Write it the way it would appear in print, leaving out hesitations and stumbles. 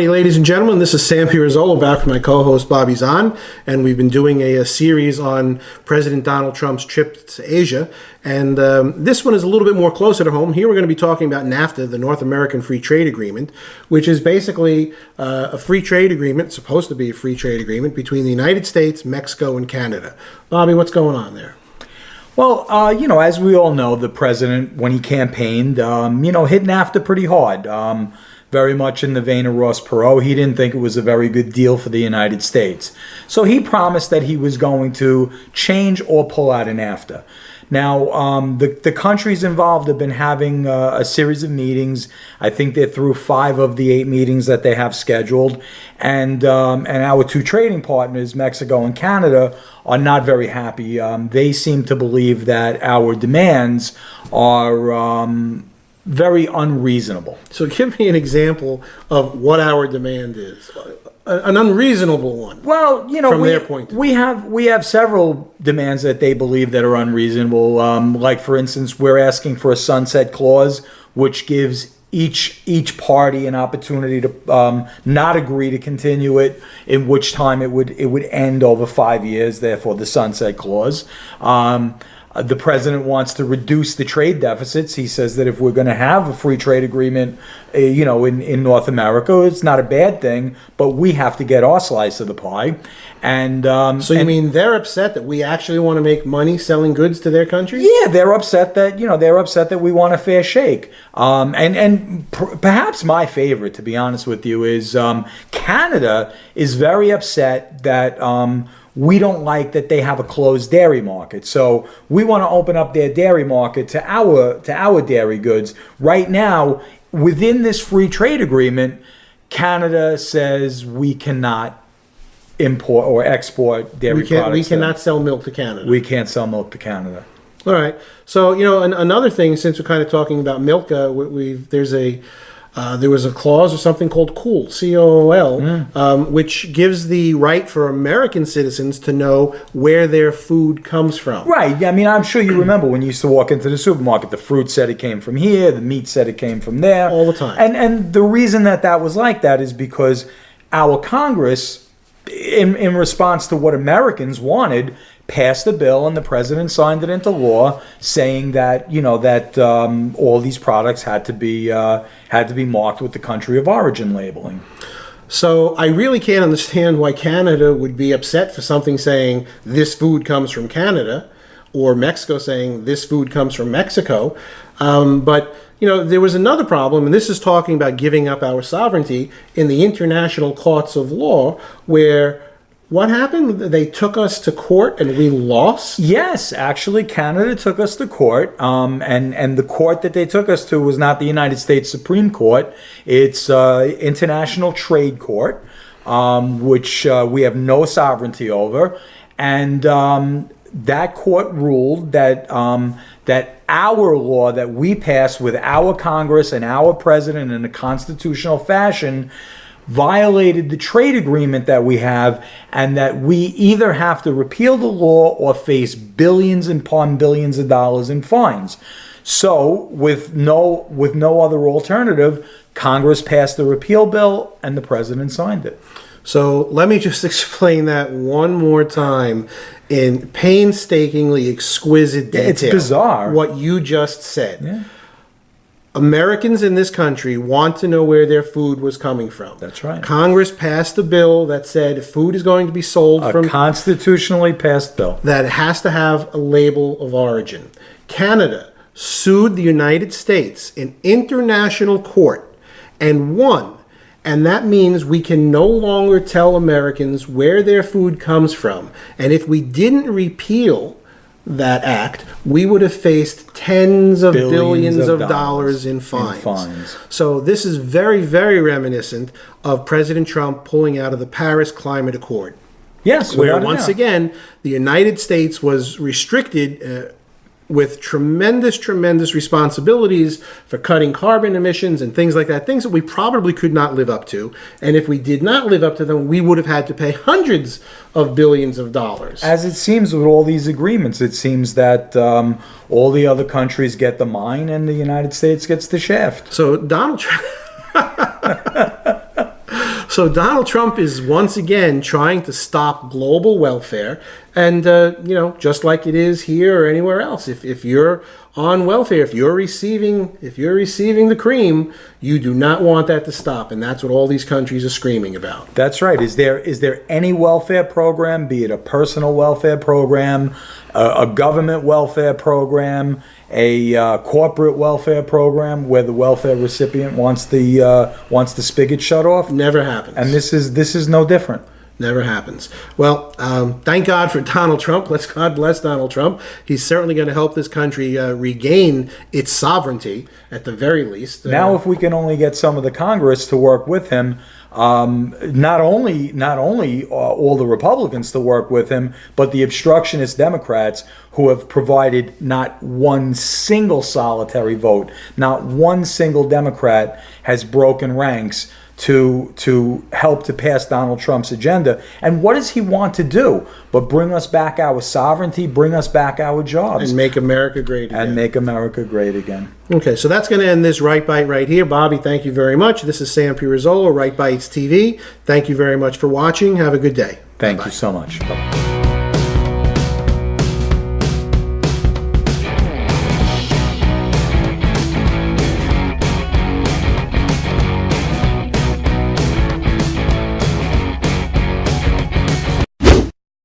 Alrighty, ladies and gentlemen, this is Sam Pirozzolo back with my co-host Bobby Zahn, and we've been doing a series on President Donald Trump's trip to Asia, and this one is a little bit more closer to home. Here we're going to be talking about NAFTA, the North American Free Trade Agreement, which is basically a free trade agreement, supposed to be a free trade agreement, between the United States, Mexico, and Canada. Bobby, what's going on there? Well, as we all know, the president, when he campaigned, hit NAFTA pretty hard. Very much in the vein of Ross Perot. He didn't think it was a very good deal for the United States. So he promised that he was going to change or pull out of NAFTA. Now, the countries involved have been having a series of meetings. I think they're through 5 of the 8 meetings that they have scheduled. And our 2 trading partners, Mexico and Canada, are not very happy. They seem to believe that our demands are very unreasonable. So give me an example of what our demand is. An unreasonable one. Well, from their point of view. we have several demands that they believe that are unreasonable. Like, for instance, we're asking for a sunset clause, which gives each party an opportunity to not agree to continue it, in which time it would end over 5 years. Therefore, the sunset clause. The president wants to reduce the trade deficits. He says that if we're going to have a free trade agreement, in North America, it's not a bad thing, but we have to get our slice of the pie. And so you mean they're upset that we actually want to make money selling goods to their country? Yeah, they're upset that we want a fair shake. Perhaps my favorite, to be honest with you, is Canada is very upset that we don't like that they have a closed dairy market. So we want to open up their dairy market to our dairy goods. Right now, within this free trade agreement, Canada says we cannot import or export dairy products. We cannot sell milk to Canada. We can't sell milk to Canada. All right. So, another thing, since we're kind of talking about milk, there was a clause or something called COOL, C-O-O-L, which gives the right for American citizens to know where their food comes from. Right. I mean, I'm sure you remember when you used to walk into the supermarket, the fruit said it came from here, the meat said it came from there. All the time. And the reason that was like that is because our Congress, in response to what Americans wanted, passed a bill, and the president signed it into law, saying that all these products had to be marked with the country of origin labeling. So I really can't understand why Canada would be upset for something saying this food comes from Canada, or Mexico saying this food comes from Mexico. But there was another problem, and this is talking about giving up our sovereignty in the international courts of law, where what happened? They took us to court and we lost? Yes, actually, Canada took us to court, and the court that they took us to was not the United States Supreme Court. It's International Trade Court, which we have no sovereignty over, and that court ruled that our law that we passed with our Congress and our president in a constitutional fashion violated the trade agreement that we have, and that we either have to repeal the law or face billions upon billions of dollars in fines. So, with no other alternative, Congress passed the repeal bill and the president signed it. So let me just explain that one more time in painstakingly exquisite detail. It's bizarre. What you just said. Yeah. Americans in this country want to know where their food was coming from. That's right. Congress passed a bill that said if food is going to be sold from... A constitutionally passed bill. That has to have a label of origin. Canada sued the United States in international court and won. And that means we can no longer tell Americans where their food comes from. And if we didn't repeal that act, we would have faced tens of billions of dollars in fines. So this is very, very reminiscent of President Trump pulling out of the Paris Climate Accord. Yes, where once again, the United States was restricted with tremendous responsibilities for cutting carbon emissions and things like that, things that we probably could not live up to. And if we did not live up to them, we would have had to pay hundreds of billions of dollars. As it seems with all these agreements, it seems that all the other countries get the mine and the United States gets the shaft. So Donald Trump... So Donald Trump is once again trying to stop global welfare, and just like it is here or anywhere else, if you're on welfare, if you're receiving the cream, you do not want that to stop, and that's what all these countries are screaming about. That's right. Is there any welfare program, be it a personal welfare program, a government welfare program, a corporate welfare program, where the welfare recipient wants the spigot shut off? Never happens. And this is no different. Never happens. Well, thank God for Donald Trump. God bless Donald Trump. He's certainly going to help this country regain its sovereignty, at the very least. Now, if we can only get some of the Congress to work with him, not only all the Republicans to work with him, but the obstructionist Democrats who have provided not one single solitary vote, not one single Democrat has broken ranks to help to pass Donald Trump's agenda. And what does he want to do but bring us back our sovereignty, bring us back our jobs, and make America great again. And make America great again. Okay, so that's going to end this Right Bite right here. Bobby, thank you very much. This is Sam Pirozzolo, Right Bites TV. Thank you very much for watching. Have a good day. Thank you so much. Bye-bye.